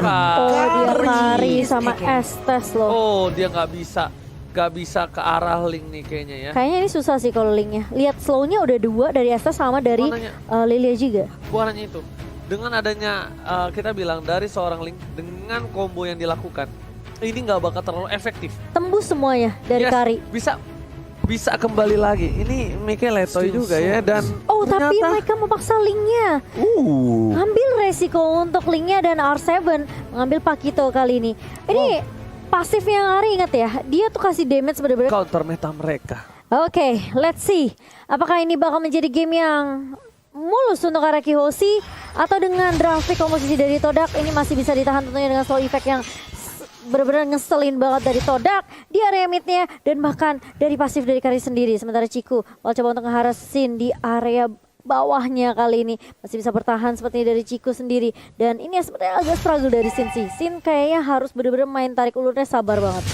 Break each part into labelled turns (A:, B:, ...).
A: Oh, dia lari sama Estes loh.
B: Oh, dia nggak bisa ke arah Link nih kayaknya ya.
A: Kayaknya ini susah sih kalau Linknya. Lihat slownya udah 2 dari Estes sama dari Lilia juga.
B: Bukan hanya itu. Dengan adanya kita bilang dari seorang Link dengan combo yang dilakukan, ini nggak bakal terlalu efektif.
A: Tembus semuanya dari Kari.
B: Bisa kembali lagi. Ini Mikael Letoy juga ya dan
A: oh tapi mereka memaksa Linknya. Ngambil resiko untuk Linknya dan R7 mengambil Pakito kali ini. Ini pasifnya Ari ingat ya, dia tuh kasih damage bener-bener
B: counter meta mereka.
A: Oke, let's see. Apakah ini bakal menjadi game yang mulus untuk Araki Hoshi atau dengan grafik komposisi dari Todak ini masih bisa ditahan tentunya dengan slow effect yang benar-benar ngeselin banget dari Todak di area midnya dan bahkan dari pasif dari Kari sendiri. Sementara Ciku coba untuk ngeharas Sin di area bawahnya kali ini masih bisa bertahan seperti dari Ciku sendiri dan ini sebenarnya agak struggle dari Sin sih. Sin kayaknya harus benar-benar main tarik ulurnya sabar banget.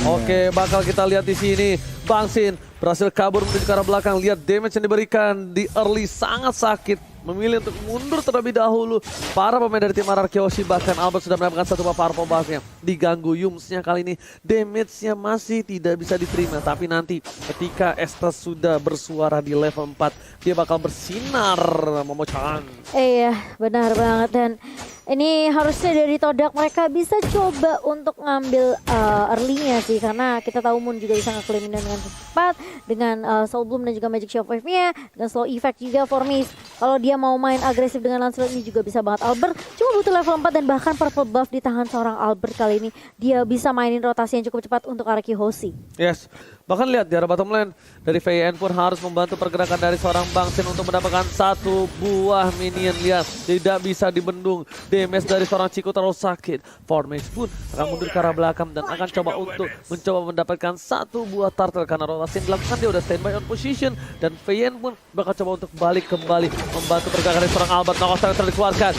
B: Oke, bakal kita lihat di sini Bang Sin berhasil kabur menuju ke arah belakang. Lihat damage yang diberikan di early sangat sakit. Memilih untuk mundur terlebih dahulu. Para pemain dari tim Araki Hoshi bahkan Albert sudah mendapatkan satu buah power bomb-nya. Diganggu Yumsnya kali ini damage-nya masih tidak bisa diterima. Tapi nanti ketika Estes sudah bersuara di level 4 dia bakal bersinar Momo-chan.
A: Iya benar banget dan ini harusnya dari Todak mereka bisa coba untuk ngambil early-nya sih. Karena kita tahu Moon juga bisa nge-claim dengan cepat. Dengan Soul Bloom dan juga Magic Shockwave-nya. Dan slow effect juga for Miss. Kalau dia mau main agresif dengan Lancelot ini juga bisa banget. Albert cuma butuh level 4 dan bahkan purple buff di tangan seorang Albert kali ini. Dia bisa mainin rotasi yang cukup cepat untuk Araki Hoshi.
B: Yes, bahkan lihat di arah bottom lane dari VN pun harus membantu pergerakan dari seorang Bang Sin untuk mendapatkan satu buah minion. Lihat, tidak bisa dibendung. Damage dari seorang Ciku terlalu sakit. Formage pun akan mundur ke arah belakang dan akan coba untuk mendapatkan satu buah turtle karena rotasi yang dilakukan dia udah standby on position dan VN pun bakal coba untuk balik kembali membantu pergerakan dari seorang Albert. Knockout yang dikeluarkan.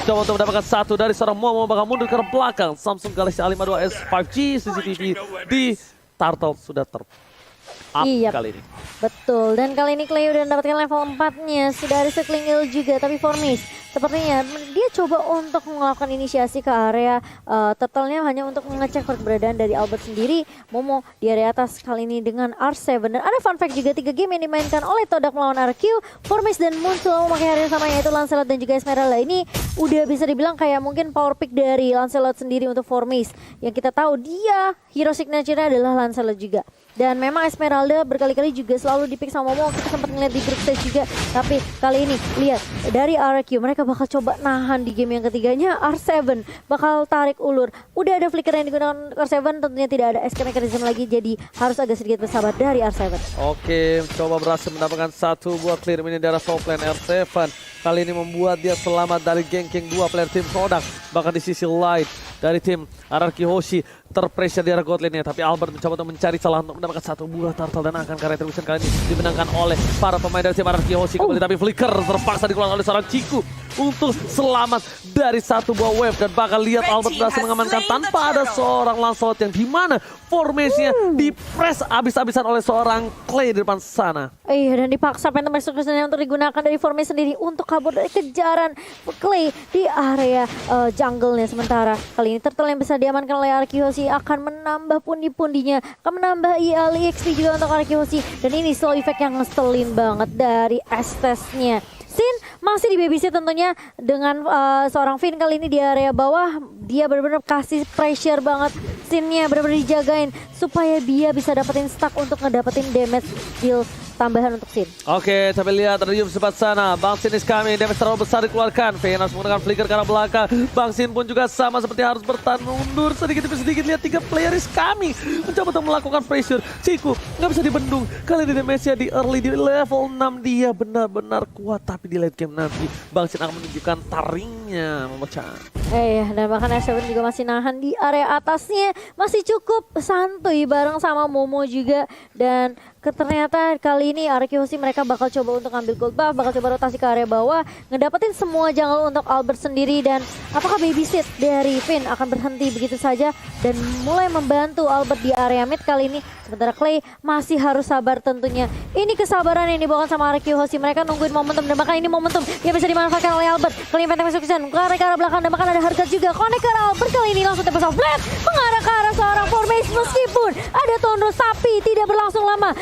B: Coba untuk mendapatkan satu dari seorang Momo bakal mundur ke arah belakang. Samsung Galaxy A52s 5G CCTV di Turtle sudah up kali ini.
A: Betul, dan kali ini Clay udah mendapatkan level 4-nya. Sudah ada Circling Hill juga, tapi Formis sepertinya dia coba untuk melakukan inisiasi ke area turtle-nya hanya untuk mengecek keberadaan dari Albert sendiri. Momo di area atas kali ini dengan R7. Dan ada fun fact juga 3 game yang dimainkan oleh Todak melawan RQ. Formis dan Moon selalu memakai area sama yaitu Lancelot dan juga Esmeralda. Ini udah bisa dibilang kayak mungkin power pick dari Lancelot sendiri untuk Formis. Yang kita tahu dia hero signature-nya adalah Lancelot juga. Dan memang Esmeralda berkali-kali juga selalu dipick sama Momo. Kita sempat ngeliat di group stage juga. Tapi kali ini lihat dari RQ mereka bakal coba nahan di game yang ketiganya. R7 bakal tarik ulur. Udah ada flicker yang digunakan R7, tentunya tidak ada escape mechanism lagi. Jadi harus agak sedikit bersabar dari R7.
B: Oke, coba berhasil mendapatkan satu buah clear minion dari top lane R7. Kali ini membuat dia selamat dari ganking 2 player tim Todak. Bahkan di sisi light dari tim Araki Hoshi terpressure di arah god lane-nya. Tapi Albert mencoba untuk mencari celah untuk mendapatkan satu buah turtle dan akan karya retribution kali ini dimenangkan oleh para pemain dari tim Araki Hoshi kembali. Tapi flicker terpaksa dikeluarkan oleh seorang Ciku untuk selamat dari satu buah wave. Dan bakal lihat Albert berhasil mengamankan tanpa ada seorang Lancelot yang dimana formasinya di-press abis-abisan oleh seorang Clay di depan sana.
A: Iya, dan dipaksa Phantom Execution untuk digunakan dari formasi sendiri untuk kabur dari kejaran Clay di area jungle-nya. Sementara kali ini turtle yang bisa diamankan oleh Araki Hoshi akan menambah pundi-pundinya, akan menambah EXP juga untuk Araki Hoshi. Dan ini slow effect yang ngeselin banget dari Estes-nya. Sin masih di babysit tentunya dengan seorang Finn kali ini di area bawah. Dia benar-benar kasih pressure banget. Sinnya benar-benar dijagain supaya dia bisa dapetin stack untuk ngedapetin damage skill tambahan untuk Sin.
B: Oke, tapi lihat ada Yum sempat sana. Bang Sin is coming, damage terlalu besar dikeluarkan. VN harus menggunakan flicker ke arah belakang. Bang Sin pun juga sama seperti harus bertahan mundur sedikit demi sedikit. Lihat 3 player is coming. Mencoba untuk melakukan pressure. Ciku nggak bisa dibendung. Kali ini damage-nya di early di level 6 dia benar-benar kuat. Tapi di late game nanti Bang Sin akan menunjukkan taringnya memecah.
A: Dan bahkan S7 juga masih nahan di area atasnya. Masih cukup santuy bareng sama Momo juga. Dan Ternyata kali ini Arkeosi mereka bakal coba untuk ambil gold buff, bakal coba rotasi ke area bawah, ngedapetin semua jungle untuk Albert sendiri. Dan apakah babysit dari Finn akan berhenti begitu saja dan mulai membantu Albert di area mid kali ini. Sementara Clay masih harus sabar tentunya. Ini kesabaran yang dibawakan sama Arkeosi, mereka nungguin momentum dan bahkan ini momentum yang bisa dimanfaatkan oleh Albert. Kali ini Phantom Execution ke arah belakang dan bahkan ada harga juga. Connect ke arah Albert kali ini langsung tembus off blade mengarah ke arah seorang formation meskipun ada Tondro tapi tidak berlangsung lama.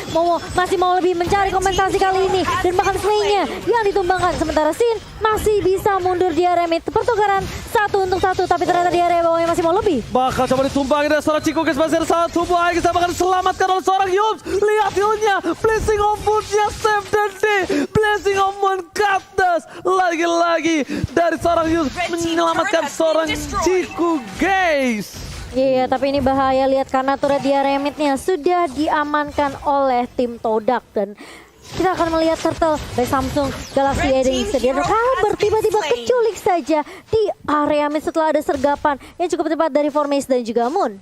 A: Masih mau lebih mencari kompensasi kali ini dan bahkan Slay-nya yang ditumbangkan. Sementara Sin masih bisa mundur di area mid. Pertukaran 1-1 tapi ternyata di area bawahnya masih mau lebih.
B: Bakal coba ditumbangin dari seorang Chico guys, masih ada satu buah guys, bahkan diselamatkan oleh seorang Yums. Lihat healnya, Blessing of Moon-nya save dan day. Blessing of Moon Cactus lagi-lagi dari seorang Yums menyelamatkan seorang Chico guys.
A: Iya, tapi ini bahaya lihat karena turret di area mid-nya sudah diamankan oleh tim Todak dan kita akan melihat turtle dari Samsung Galaxy Eden sedia Albert tiba-tiba keculik saja di area mid setelah ada sergapan yang cukup tepat dari Formace dan juga Moon.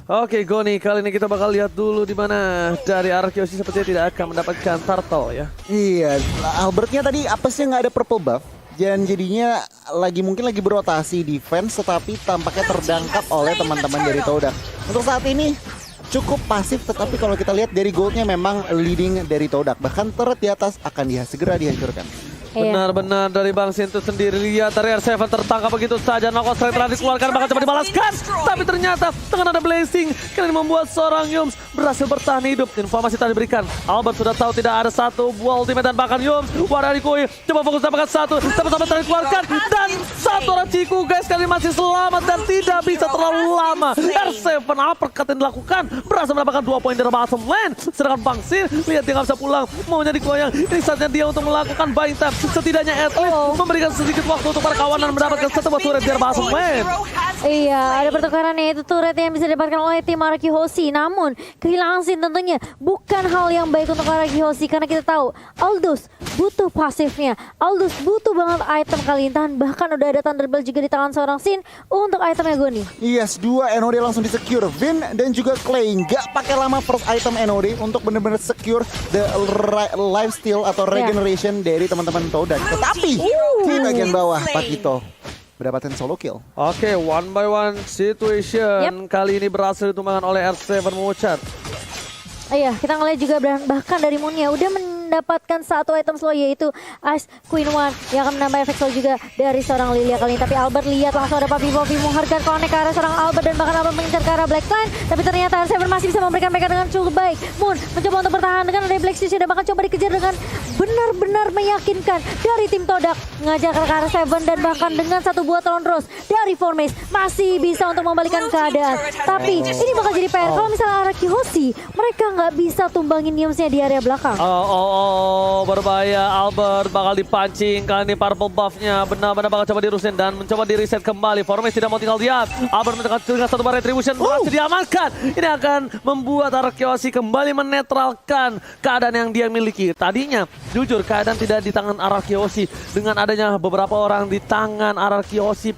B: Oke, Goni, kali ini kita bakal lihat dulu di mana dari Arkeosi sepertinya tidak akan mendapatkan turtle ya.
C: Iya, Albertnya tadi apesnya nggak ada purple buff. Dan jadinya mungkin lagi berotasi defense tetapi tampaknya terdangkap oleh teman-teman dari Todak. Untuk saat ini cukup pasif tetapi kalau kita lihat dari goldnya memang leading dari Todak. Bahkan turret di atas akan segera dihancurkan.
B: Benar-benar dari Bang Sin itu sendiri. Lihat dari R7 tertangkap begitu saja. Knockout strike telah dikeluarkan, bahkan coba dibalaskan. Tapi ternyata dengan ada blessing kali ini membuat seorang Yums berhasil bertahan hidup. Informasi tadi diberikan, Albert sudah tahu tidak ada satu buah ultimate dan bahkan Yums Waradikoi coba fokus dapatkan satu. Tapi sampai tadi dikeluarkan dan satu orang Ciku guys kali ini masih selamat dan tidak bisa terlalu lama. R7 uppercut yang dilakukan berhasil mendapatkan 2 poin dari bottom lane. Sedangkan Bang Sin lihat dia nggak bisa pulang, maunya dikoyang. Ini saatnya dia untuk melakukan buying time. Setidaknya at least memberikan sedikit waktu untuk para kawanan mendapatkan satu buah turret dari bottom lane.
A: Iya, ada pertukaran yaitu turret yang bisa didapatkan oleh tim Arkeosi. Namun kehilangan Sin tentunya bukan hal yang baik untuk Arkeosi karena kita tahu Aldous butuh pasifnya. Aldous butuh banget item kali ini. Bahkan udah ada Thunderbolt juga di tangan seorang Sin untuk itemnya Goni.
C: Yes, 2 NOD langsung di-secure. Vin dan juga Clay nggak pakai lama first item NOD untuk benar-benar secure the lifesteal atau regeneration dari teman-teman Todak. Tetapi di bagian bawah Pakito mendapatkan solo kill.
B: Oke, one by one situation. Kali ini berhasil ditumbangkan oleh R7 Mochart.
A: Iya, kita ngeliat juga bahkan dari Moon-nya udah mendapatkan satu item slow yaitu Ice Queen One yang akan menambah efek slow juga dari seorang Lilia kali ini. Tapi Albert lihat langsung ada Papi menghargai connect ke arah seorang Albert dan bahkan Albert mengincar ke arah Blackline. Tapi ternyata R7 masih bisa memberikan mereka dengan cukup baik. Moon mencoba untuk bertahan dengan ada Black Stitch dan bahkan coba dikejar dengan benar-benar meyakinkan dari tim Todak. Ngajak ke arah R7 dan bahkan dengan satu buah Tron Rose dari Formace masih bisa untuk membalikan keadaan. Tapi ini bakal jadi PR kalau misalnya Arkeosi mereka nggak bisa tumbangin Yums-nya di area belakang.
B: Berbahaya. Albert bakal dipancing. Kali ini purple buff-nya benar-benar bakal coba dirusin dan mencoba di reset kembali. Formace tidak mau tinggal diam. Albert dengan satu bar retribution berhasil diamankan. Ini akan membuat Arkeosi kembali menetralkan keadaan yang dia miliki. Tadinya jujur keadaan tidak di tangan Arkeosi, dengan adanya beberapa orang di tangan Arkeosi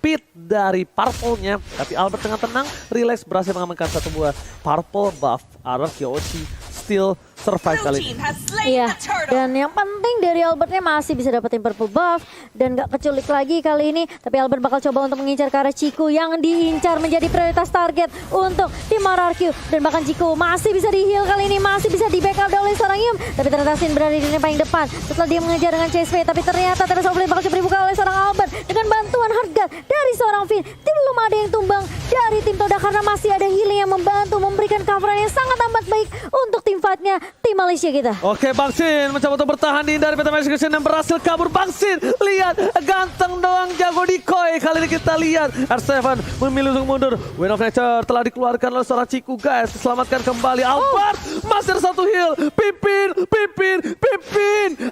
B: pit dari purple-nya, tapi Albert dengan tenang, relax berhasil mengamankan satu buah purple buff. Arkeosi still survive kali ini.
A: Iya, dan yang penting dari Albertnya masih bisa dapetin purple buff dan gak keculik lagi kali ini. Tapi Albert bakal coba untuk mengincar ke arah Ciku yang diincar menjadi prioritas target untuk tim RRQ. Dan bahkan Ciku masih bisa di-heal kali ini, masih bisa di-backup oleh seorang Yum. Tapi ternyata Sin berada di lini paling depan setelah dia mengejar dengan CSP. Tapi ternyata terus Overlay bakal coba dibuka oleh seorang Albert dengan bantuan harga dari seorang Finn. Belum ada yang tumbang dari tim Toda karena masih ada healing yang membantu memberikan coveran yang sangat amat baik untuk tim fightnya tim Malaysia kita.
B: Oke, Bang Sin mencoba untuk bertahan dari Phantom Execution dan berhasil kabur. Bang Sin, lihat ganteng doang jago decoy. Kali ini kita lihat R7 memilih untuk mundur. Wind of Nature telah dikeluarkan oleh seorang Ciku guys. Selamatkan kembali Albert. Masih ada satu heal. Pipin.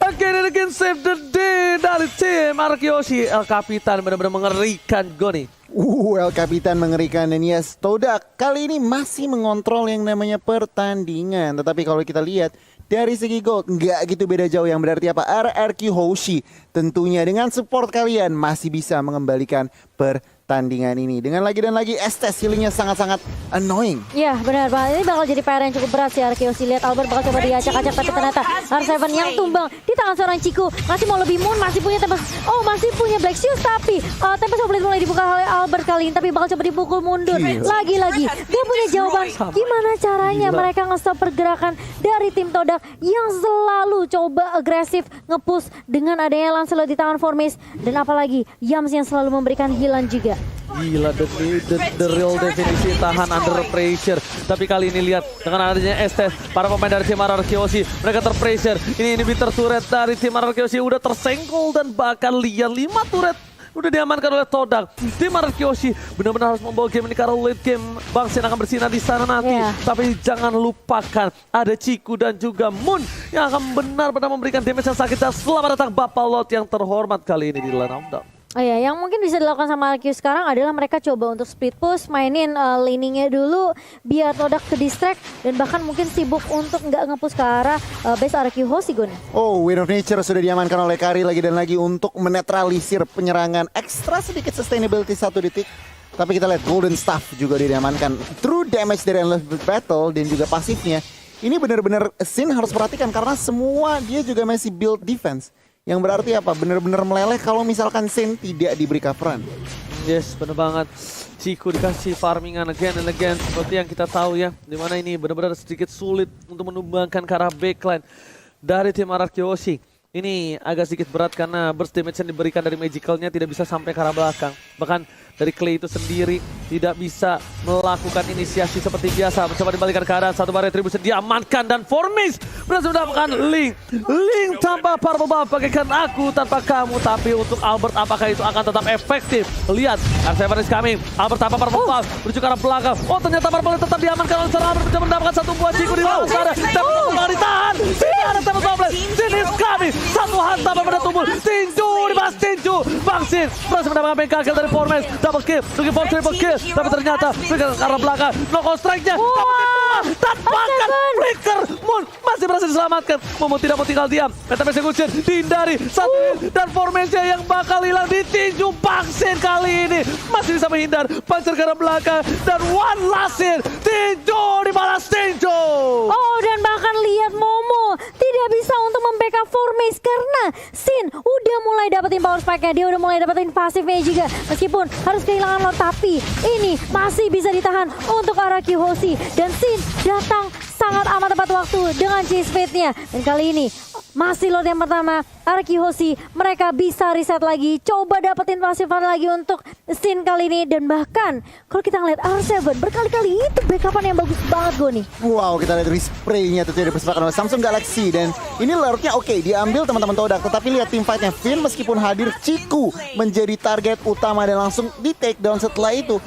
B: Again and again save the day dari tim Arkeosi. El Capitan benar-benar mengerikan Goni.
C: El Capitan mengerikan dan yes, Todak kali ini masih mengontrol yang namanya pertandingan. Tetapi kalau kita lihat dari segi gold nggak gitu beda jauh, yang berarti apa? RRQ Hoshi tentunya dengan support kalian masih bisa mengembalikan pertandingan. pertandingan ini. Dengan lagi dan lagi Estes healingnya sangat-sangat annoying.
A: Ya benar banget, ini bakal jadi PR yang cukup berat sih Arkeosi. Lihat Albert bakal coba diacak-acak, tapi ternyata R7 yang tumbang di tangan seorang Ciku. Masih mau lebih Moon, masih punya Tempest, masih punya Black Shoes, tapi Tempest of Blade mulai dibuka oleh Albert kali ini, tapi bakal coba dipukul mundur. Lagi-lagi gak punya jawaban gimana caranya mereka nge-stop pergerakan dari tim Todak yang selalu coba agresif nge-push dengan adanya Lancelot di tangan Formis, dan apalagi Yams yang selalu memberikan healan juga.
B: Gila, the real definisi tahan under pressure. Tapi kali ini lihat dengan adanya Estes, para pemain dari tim Arkeosi mereka terpressure. Ini inhibitor turret dari tim Arkeosi udah tersenggol, dan bahkan lihat 5 turret udah diamankan oleh Todak. Tim Arkeosi benar-benar harus membawa game ini karena late game Bang Sin akan bersinar di sana nanti. Tapi jangan lupakan ada Ciku dan juga Moon yang akan benar-benar memberikan damage yang sakit. Dan selamat datang Bapak Lot yang terhormat kali ini di Lane of Dawn.
A: Oh ya, yang mungkin bisa dilakukan sama Arkeus sekarang adalah mereka coba untuk split push, mainin laningnya dulu biar Todak ke distract, dan bahkan mungkin sibuk untuk nggak nge-push ke arah base Arkeus Gun.
C: Oh, Wind of Nature sudah diamankan oleh Kari lagi dan lagi untuk menetralisir penyerangan ekstra sedikit sustainability 1 detik. Tapi kita lihat Golden Staff juga diamankan. True damage dari Endless Battle dan juga pasifnya. Ini benar-benar Sin harus perhatikan karena semua dia juga masih build defense. Yang berarti apa? Benar-benar meleleh kalau misalkan Sin tidak diberi coveran.
B: Yes, benar banget. Ciku dikasih farmingan again and again. Seperti yang kita tahu ya, dimana ini benar-benar sedikit sulit untuk menumbangkan ke arah backline dari tim Arkeosi. Ini agak sedikit berat karena burst damage yang diberikan dari magicalnya tidak bisa sampai ke arah belakang. Bahkan dari Clay itu sendiri tidak bisa melakukan inisiasi seperti biasa. Mencoba dibalikan ke keadaan, satu bar retribution diamankan, dan Formis berhasil mendapatkan Link. Link tanpa purple buff bagaikan aku tanpa kamu. Tapi untuk Albert apakah itu akan tetap efektif? Lihat, R7 is coming. Albert tanpa purple buff menuju ke arah belakang. Oh, ternyata purple tetap diamankan oleh seorang Albert, mencoba mendapatkan satu buah Ciku di dalam sana. Dapat kembali ditahan. Tidak ada Tempest of Blade. Sin is coming. Satu hantam pada tubuh. Tinju dibahas Tinju. Bang Sin berhasil mendapatkan bengkel dari Formis. Double kill, looking for triple kill, tapi ternyata ke arah belakang, knockout strike-nya, tanpa flicker, Moon masih berhasil diselamatkan. Momo tidak mau tinggal diam, Phantom Execution dihindari, satu dan formasinya yang bakal hilang ditinju. Bang Sin kali ini masih bisa menghindar, pancer ke arah belakang, dan one last hit, tinju dibalas tinju.
A: Oh, dan bahkan lihat Momo tidak bisa untuk membackup Formis karena Sin udah mulai dapetin power spike-nya, dia udah mulai dapetin pasifnya juga. Meskipun harus kehilangan lot, tapi ini masih bisa ditahan untuk Arkeosi, dan Sin datang sangat amat tepat waktu dengan chase fate-nya. Dan kali ini masih lot yang pertama Arkeosi, mereka bisa reset lagi, coba dapetin pasifan lagi untuk Sin kali ini. Dan bahkan kalau kita ngeliat R7 berkali-kali itu backupan yang bagus banget Goni.
C: Wow, kita lihat respray-nya tentunya dipersembahkan oleh Samsung Galaxy, dan ini lurknya oke diambil teman-teman Todak, tetapi lihat tim fight-nya Finn meskipun hadir, Ciku menjadi target utama dan langsung di take down. Setelah itu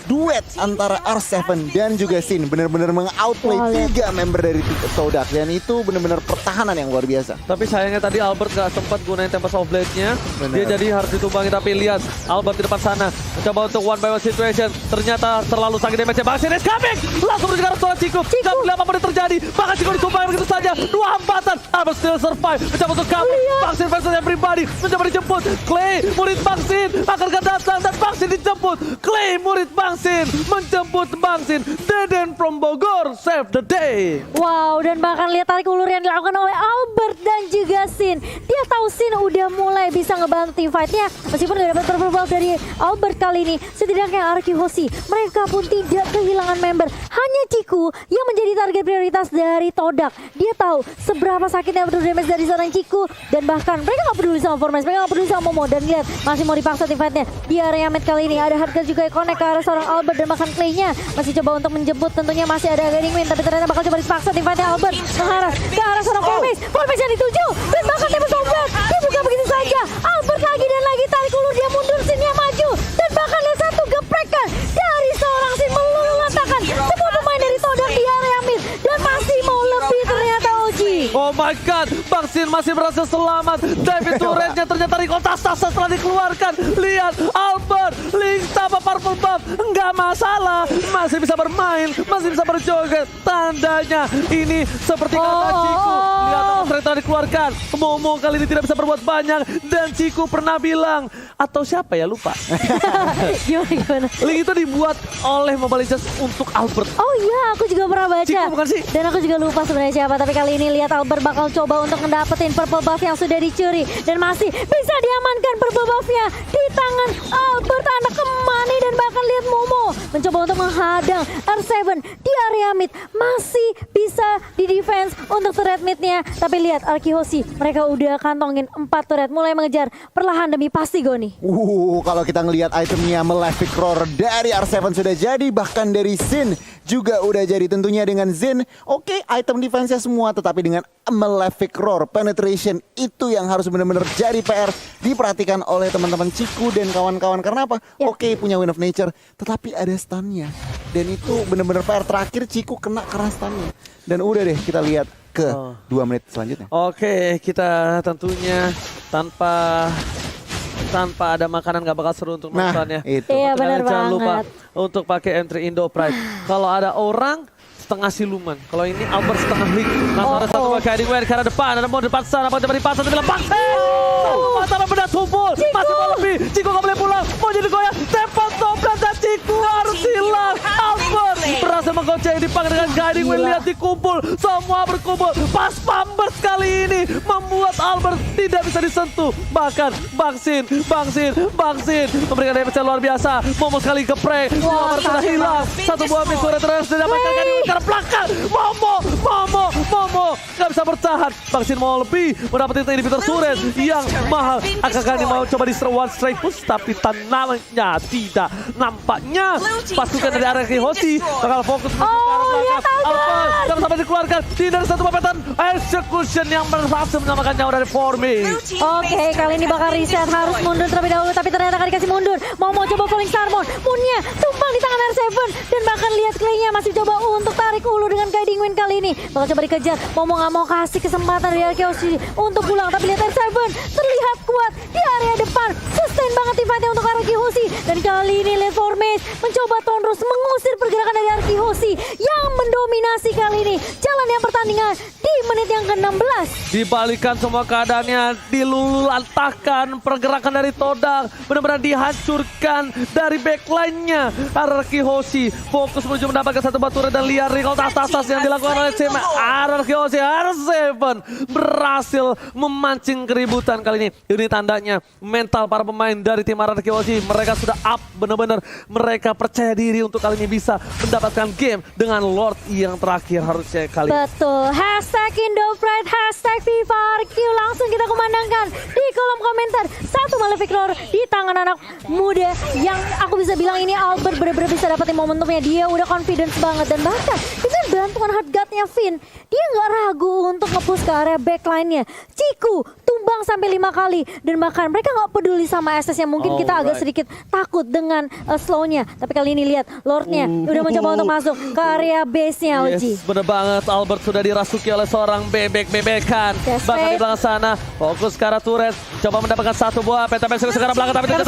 C: duet antara R7 dan juga Sin benar-benar meng-outplay 3 member dari Todak, dan itu benar-benar pertahanan yang luar biasa.
B: Tapi sayangnya tadi Albert gak sempat gunain Tempest of Blade-nya. Dia jadi harus ditumbangi, tapi lihat Albert di depan sana mencoba untuk one by one situation. Ternyata terlalu sakit damage-nya. Bang Sin is coming, langsung menuju ke arah seorang Ciku. Gak boleh apapun yang terjadi, bahkan Ciku ditumbangi begitu saja. 2 hambatan, Albert still survive, mencoba untuk kabur. Bang Sin versus everybody, mencoba dijemput. Clay, murid Bang Sin akan datang, dan Bang Sin dijemput. Clay, murid Bang Sin menjemput Bang Sin. Deden from Bogor save the day.
A: Wow, dan bahkan lihat tarik ulur yang dilakukan oleh Albert dan juga Sin. Dia tahu Sin udah mulai bisa ngebantu tim fight-nya, meskipun udah dapat purple buff dari Albert kali ini. Setidaknya Arkeosi, mereka pun tidak kehilangan member. Hanya Ciku yang menjadi target prioritas dari Todak. Dia tahu seberapa sakitnya betul damage dari seorang Ciku, dan bahkan mereka gak peduli sama Formis, mereka gak peduli sama Momo. Dan lihat masih mau dipaksa tim fight-nya di area mid kali ini. Ada Hardcore juga yang connect ke arah seorang Albert, dan bahkan Clay-nya masih coba untuk menjemput. Tentunya masih ada Guiding Wind, tapi ternyata bakal coba dipaksa tim fight-nya Albert mengarah ke arah seorang Formis. Formis yang dituju, dan bahkan Tempest of Blade dibuka begitu saja. Albert lagi dan lagi tarik ulur, dia mundur, Sin-nya maju, dan bahkan lihat satu geprekan dari seorang Sin meluluh lantakan semua pemain dari Todak di area mid, dan masih mau lebih ternyata Oji.
B: Oh my god, Bang Sin masih berhasil selamat. David turretnya ternyata recall tas setelah dikeluarkan. Lihat Albert, Link tanpa purple buff, nggak masalah. Masih bisa bermain, masih bisa berjoget. Tandanya ini seperti kata Ciku. Lihat straight telah dikeluarkan. Momo kali ini tidak bisa berbuat banyak. Dan Ciku pernah bilang, atau siapa ya lupa.
A: Gimana?
B: Link itu dibuat oleh Mobile Legends untuk Albert.
A: Oh iya, aku juga pernah baca.
B: Ciku bukan sih?
A: Dan aku juga lupa sebenarnya siapa. Tapi kali ini lihat Albert bakal coba untuk ngedapetin purple buff yang sudah dicuri. Dan masih bisa diamankan purple buffnya di tangan Albert, anak kemani. Dan bahkan lihat Momo mencoba untuk menghadang R7 di area mid. Masih bisa di defense untuk turret midnya. Tapi lihat Arkihoshi, mereka udah kantongin 4 turret. Mulai mengejar perlahan demi pasti Goni.
C: Kalau kita ngelihat itemnya Malefic Roar dari R7 sudah jadi, bahkan dari Xin juga udah jadi. Tentunya dengan Xin, oke, item defense-nya semua, tetapi dengan Malefic Roar penetration itu yang harus benar-benar jadi PR diperhatikan oleh teman-teman Ciku dan kawan-kawan. Karena apa?
A: Ya.
C: Oke, punya Wind of Nature, tetapi ada stunnya. Dan itu benar-benar PR terakhir, Ciku kena karena stunnya. Dan udah deh, kita lihat ke 2 menit selanjutnya.
B: Oke, kita tentunya tanpa ada makanan gak bakal seru untuk
C: Nah,
B: nontonnya.
C: itu.
A: Iya, benar
B: Jangan lupa
A: banget.
B: untuk pakai entry Indo Pride. Kalau ada orang setengah siluman. Kalau ini Albert setengah league. Langsung ada satu pakai Heading Wire ke arah depan. Ada mau depan sana, mau coba dipasang, tapi lepas. Antara benda tumpul. Masih mau lebih. Ciku gak boleh pulang. Mau jadi goyang. Tempat toplet dan Ciku harus hilang. Albert berhasil menggocek dipanggil dengan Guiding Wheel. Lihat dikumpul. Semua berkumpul. Pas Pambers kali ini membuat Albert tidak bisa disentuh. Bahkan Bang Sin memberikan damage yang luar biasa. Momo sekali ke prank. Albert sudah hilang. Satu buah mid turret terus didapatkan Guiding Wheel ke belakang. Momo gak bisa bertahan. Bang Sin mau lebih mendapatkan inhibitor turret yang mahal. Akankah ini mau coba di one strike push, tapi tanamnya tidak. Nampaknya pasukan dari area Arkihoshi bakal fokus menuju ke arah belakang. Albert jangan sampai dikeluarkan. Tidak ada satu papetan execution yang berhasil menyamakan nyawa dari Forming.
A: Oke, kali ini bakal reset, harus mundur terlebih dahulu, tapi ternyata gak dikasih mundur. Mau coba Falling Star Moon, Moonnya tumpang di tangan R7, dan bahkan lihat Clay-nya masih coba untuk tarik ulu dengan Guiding Wind kali ini. Bakal coba dikejar, mau gak mau kasih kesempatan dari Arkihoshi untuk pulang, tapi lihat R7 terlihat kuat di area depan, sustain banget fight-nya untuk Arkihoshi. Dan kali ini lihat Formace mencoba Tonrus mengusir pergerakan dari Arkihoshi yang mendominasi kali ini jalan yang pertandingan di menit yang ke-16.
B: Dibalikan semua keadaannya, dilululantakkan pergerakan dari Todang, benar-benar dihancurkan dari backline-nya. Arkihoshi fokus menuju mendapatkan satu batu dan liar recall tas-tas yang dilakukan oleh tim Arkihoshi. R7 berhasil memancing keributan kali ini. Ini tandanya mental para pemain dari tim Arkihoshi, mereka sudah up benar-benar. Mereka percaya diri untuk kali ini bisa mendapatkan game dengan Lord yang terakhir harusnya kali ini.
A: Betul, hashtag Indopride, hashtag FIFARQ, langsung kita kumandangkan di kolom komentar. Satu Malefic Roar di tangan anak muda yang aku bisa bilang ini Albert benar-benar bisa dapetin momentumnya. Dia udah confidence banget, dan bahkan dengan bantuan hard guard-nya Finn, dia nggak ragu untuk nge-push ke area backline-nya. Ciku tumbang sampai 5 kali, dan bahkan mereka nggak peduli sama SS yang mungkin kita agak sedikit takut dengan slow-nya. Tapi kali ini lihat Lord-nya udah mencoba untuk masuk ke area base-nya, Oji.
B: Yes, bener banget. Albert sudah dirasuki oleh seorang bebek-bebekan. Bahkan di belakang sana, fokus ke arah turret. Coba mendapatkan satu buah peta-peta ke arah belakang, tapi tidak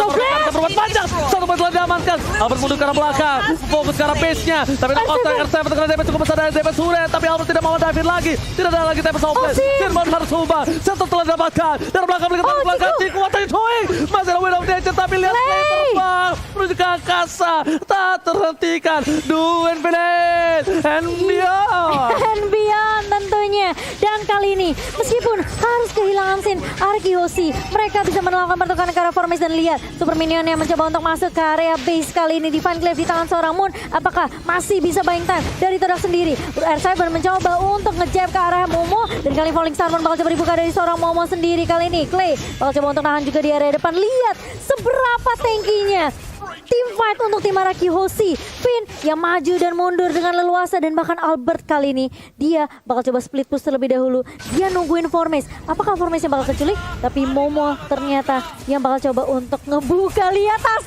B: berbuat panjang. Satu buah telah diamankan. Albert mundur ke arah belakang, fokus ke arah base-nya. Tapi ada kontak R7 terkena damage cukup besar dari damage turret. Tapi Albert tidak mau dive lagi. Tidak ada lagi damage offense. Firman harus ubah. Satu telah didapatkan. Dari belakang, dari belakang. Ciku, what are you doing? Masih ada Wind of Nature, tapi lihat Clay terbang menuju ke angkasa. Tak terhentikan. Do infinite and beyond.
A: And beyond tentunya. Dan kali ini meskipun harus kehilangan Sin, Arkihoshi mereka bisa melakukan pertukaran ke arah Formace. Dan lihat Super Minion yang mencoba untuk masuk ke area base kali ini. Divine Glaive di tangan seorang Moon, apakah masih bisa buying time dari Todak sendiri? R7 mencoba untuk ngejab ke arah Momo, dan kali Falling Star Moon bakal coba dibuka dari seorang Momo sendiri. Kali ini Clay bakal coba untuk nahan juga di area depan. Lihat seberapa tankinya tim fight untuk tim Arkihoshi. Finn yang maju dan mundur dengan leluasa, dan bahkan Albert kali ini dia bakal coba split push terlebih dahulu. Dia nungguin Formace. Apakah Formace yang bakal keculik? Tapi Momo ternyata yang bakal coba untuk ngebuka. Lihat tas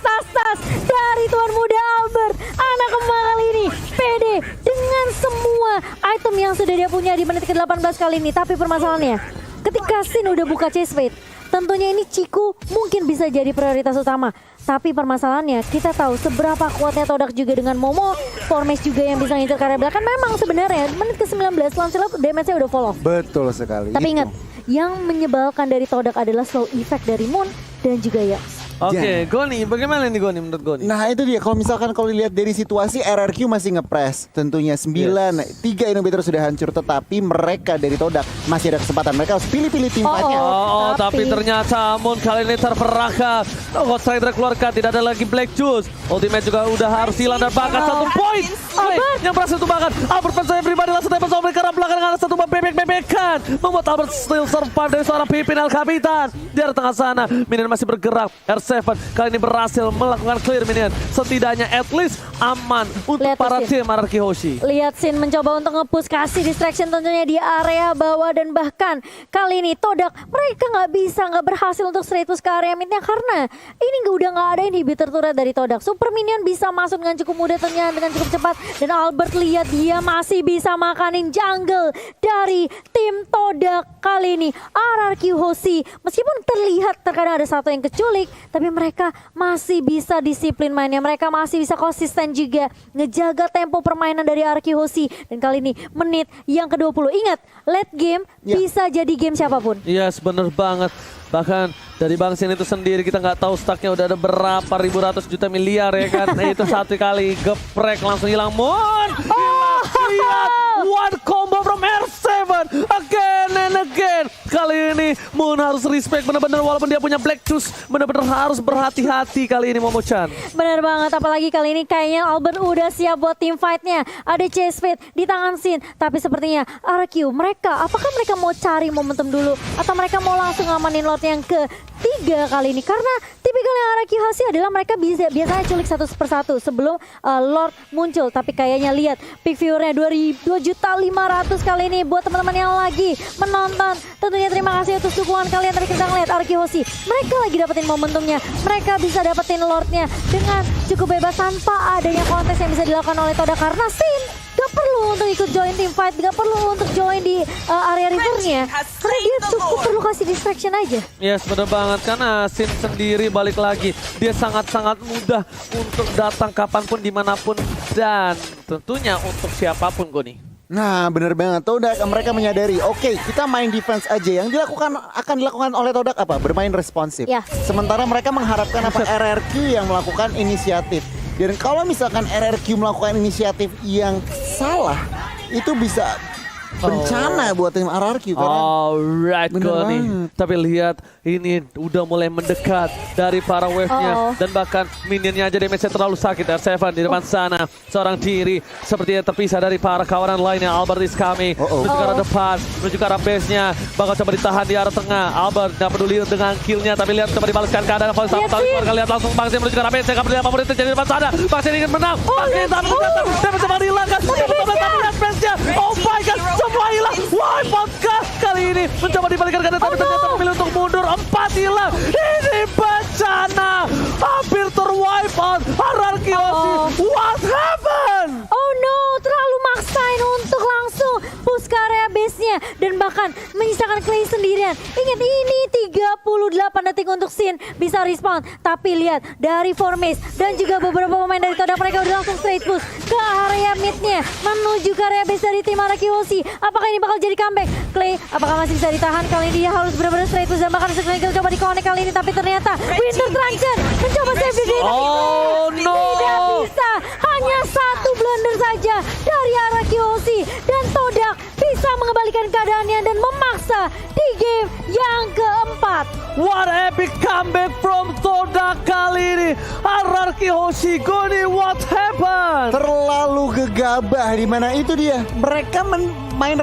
A: dari tuan muda Albert. Anak emak kali ini pede dengan semua item yang sudah dia punya di menit ke-18 kali ini. Tapi permasalahannya, ketika Sin udah buka chase fate, tentunya ini Ciku mungkin bisa jadi prioritas utama. Tapi permasalahannya kita tahu seberapa kuatnya Todak juga dengan Momo, Formes juga yang bisa ngincer ke area belakang. Memang sebenarnya menit ke-19 Lancelot damage-nya udah fall off.
C: Betul sekali.
A: Tapi
C: Itu.
A: ingat, yang menyebalkan dari Todak adalah slow effect dari Moon dan juga Yams.
B: Oke, Goni, bagaimana nih Goni menurut Goni?
C: Nah itu dia, kalau misalkan kalau dilihat dari situasi RRQ masih ngepres. Tentunya 3 inhibitor sudah hancur, tetapi mereka dari Todak masih ada kesempatan. Mereka harus pilih-pilih tim fight-nya.
B: Tapi ternyata Moon kali ini terperangkap. God Strider keluarkan, tidak ada lagi Black Juice. Ultimate juga udah harus hilang dan bahkan 1 poin. Yang berhasil tumbangkan. Albert percaya pribadi langsung tembak sampai ke arah belakang dengan ada 1 bebek-bebekan. Membuat Albert still survive dari seorang pimpin El Capitan. Di arah tengah sana, minion masih bergerak. R7 kali ini berhasil melakukan clear minion. Setidaknya at least aman untuk
A: Lihat
B: para
A: Sin.
B: tim Araki Hoshi.
A: Lihat Sin mencoba untuk nge-push, kasih distraction tentunya di area bawah, dan bahkan kali ini Todak mereka nggak berhasil untuk straight push ke area midnya karena ini udah nggak ada inhibitor turret dari Todak. Super minion bisa masuk dengan cukup mudah tentunya, dengan cukup cepat, dan Albert lihat dia masih bisa makanin jungle dari tim Todak kali ini. RRQ Hoshi meskipun terlihat terkadang ada satu yang keculik, tapi mereka masih bisa disiplin mainnya, mereka masih bisa konsisten juga ngejaga tempo permainan dari RRQ Hoshi. Dan kali ini menit yang ke-20, ingat late game bisa jadi game siapapun.
B: Yes, bener banget. Bahkan dari Bang Sin itu sendiri kita nggak tahu stacknya udah ada berapa ribu ratus juta miliar ya kan. Itu satu kali geprek langsung hilang Moon. Lihat, one combo from R7 again and again. Kali ini Moon harus respect bener-bener, walaupun dia punya Black Juice, bener-bener harus berhati-hati kali ini Momo-chan.
A: Bener banget, apalagi kali ini kayaknya Albert udah siap buat team fight-nya. Ada chase fade di tangan Sin, tapi sepertinya RQ apakah mereka mau cari momentum dulu atau mereka mau langsung ngamanin lot yang ketiga kali ini? Karena tipikalnya RQ Hoshi adalah mereka biasanya culik satu persatu sebelum Lord muncul. Tapi kayaknya lihat peak viewernya 2.500.000 kali ini. Buat teman-teman yang lagi menonton, tentunya terima kasih atas dukungan kalian. Tapi kita ngeliat RQ Hoshi, mereka lagi dapetin momentumnya, mereka bisa dapetin Lordnya dengan cukup bebas tanpa adanya kontes yang bisa dilakukan oleh Todak. Karena Sin gak perlu untuk ikut join team fight, gak perlu untuk join di area rivernya, karena dia cukup perlu kasih distraction aja.
B: Yes, bener banget, karena Sin sendiri balik lagi, dia sangat-sangat mudah untuk datang kapanpun, dimanapun, dan tentunya untuk siapapun Goni.
C: Nah bener banget, Todak mereka menyadari, oke, kita main defense aja. Yang akan dilakukan oleh Todak apa? Bermain responsif.
A: Ya.
C: Sementara mereka mengharapkan apa? RRQ yang melakukan inisiatif. Dan kalau misalkan RRQ melakukan inisiatif yang salah, itu bisa bencana buat tim RRQ.
B: Alright
C: Bener
B: Goni.
C: banget.
B: Tapi lihat ini udah mulai mendekat dari para wave-nya. Dan bahkan minionnya aja damage-nya terlalu sakit. R7 di depan sana, seorang diri sepertinya terpisah dari para kawanan lainnya. Albert is coming, menuju ke arah depan, menuju ke arah base-nya. Bakal coba ditahan di arah tengah. Albert gak peduli dengan kill-nya, tapi lihat coba dibalaskan keadaan. Lihat langsung Bang Sin menuju ke arah base-nya. Gak peduli apa yang terjadi di depan sana. Bang Sin ingin menang. Bang Sin tapi damage coba dihilangkan. Tapi lihat base-nya. Oh my god, semua hilang. Wipe out kali ini mencoba dibalikan keadaan, tapi ternyata memilih untuk mundur. 4 hilang. Ini bencana. Hampir terwipe out RRQ Hoshi. What happened?
A: Oh no, terlalu maksain untuk langsung push ke area base-nya dan bahkan menyisakan Clay sendirian. Ingat ini 38 detik untuk Sin bisa respawn. Tapi lihat dari Formes dan juga beberapa pemain dari Todak, mereka udah langsung straight push ke area mid-nya menuju ke area base dari tim RRQ Hoshi. Apakah ini bakal jadi comeback? Clay apakah masih bisa ditahan? Kali ini dia harus benar-benar straight push dan bahkan Sekaligus coba di-connect kali ini, tapi ternyata Winter Truncheon mencoba save the day.
B: Oh no.
A: Tidak bisa, hanya satu blunder saja dari RRQ Hoshi dan Todak bisa mengembalikan keadaannya dan memaksa di game yang keempat.
B: What epic comeback from Todak kali ini. RRQ Hoshi, Goni, what happened?
C: Terlalu gegabah, di mana itu dia. Mereka main